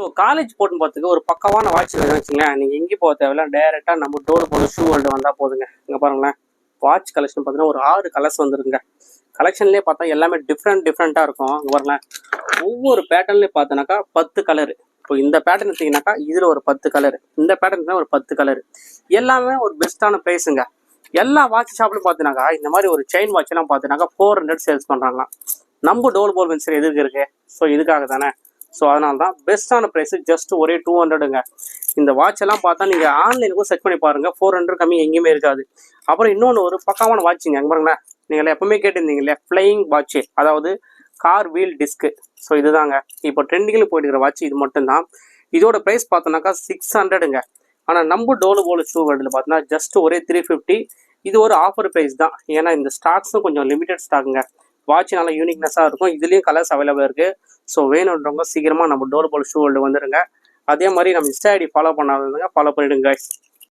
So college போட்டுன்னு போகிறதுக்கு ஒரு பக்கமான வாட்ச் வச்சுங்களேன். நீங்கள் எங்கேயும் போக தேவையில்ல, டேரெக்டாக நம்ம டோர் போல ஷூ வேர்ல்டு வந்தால் போதுங்க. இங்கே பாருங்களேன், வாட்ச் கலெக்ஷன் பார்த்தீங்கன்னா ஒரு 6 கலர்ஸ் வந்துருங்க. கலெக்ஷன்லேயே பார்த்தா எல்லாமே டிஃப்ரெண்ட்டாக இருக்கும். இங்கே பாருங்களேன், ஒவ்வொரு பேட்டர்ன்லேயும் பார்த்தோன்னாக்கா 10 கலரு. இப்போ இந்த பேட்டர்ன் எடுத்தீங்கன்னாக்கா இதில் ஒரு 10 கலரு, இந்த பேட்டர்ன் தான் ஒரு 10 கலரு. எல்லாமே ஒரு பெஸ்ட்டான ப்ரைஸுங்க. எல்லா வாட்ச் ஷாப்லையும் பார்த்தீங்கன்னாக்கா இந்த மாதிரி ஒரு செயின் வாட்ச்லாம் பார்த்தீங்கன்னாக்கா 400 சேல்ஸ் பண்ணுறாங்களாம். நம்ம டோல் போல் வென்சர் எதுக்கு இருக்கு? ஸோ இதுக்காக தானே. ஸோ அதனால தான் பெஸ்ட்டான ப்ரைஸு ஜஸ்ட் ஒரே 200ங்க. இந்த வாட்ச் எல்லாம் பார்த்தா நீங்கள் ஆன்லைனுக்கும் செக் பண்ணி பாருங்கள், 400 கம்மி எங்கேயுமே இருக்காது. அப்புறம் இன்னொன்று ஒரு பக்கமான வாட்சுங்க. அங்கே பாருங்களேன், நீங்கள் எப்பவுமே கேட்டிருந்தீங்க இல்லையா ஃப்ளையிங் வாட்ச்சு, அதாவது கார் வீல் டிஸ்க்கு. ஸோ இதுதாங்க இப்போ ட்ரெண்டிங்கில் போயிட்டு இருக்கிற வாட்ச். இது மட்டும்தான். இதோட ப்ரைஸ் பார்த்தோன்னாக்கா 600ங்க. ஆனால் நம்ம டோல் போல் ஷூ வேர்ல்டில் பார்த்தோன்னா ஜஸ்ட் ஒரே 350. இது ஒரு ஆஃபர் ப்ரைஸ் தான். ஏன்னா இந்த ஸ்டாக்ஸும் கொஞ்சம் லிமிடெட் ஸ்டாக்குங்க. வாட்ச் நல்லா யூனிக்னஸாக இருக்கும். இதுலேயும் கலர்ஸ் அவைலபிள் இருக்குது. ஸோ வேணுன்றவங்க சீக்கிரமாக நம்ம டோல் போல் ஷூ வேர்ல்டு வந்துடுங்க. அதே மாதிரி நம்ம இன்ஸ்டா ஐடி ஃபாலோ பண்ணாதவங்க ஃபாலோ பண்ணிவிடுங்க கைஸ்.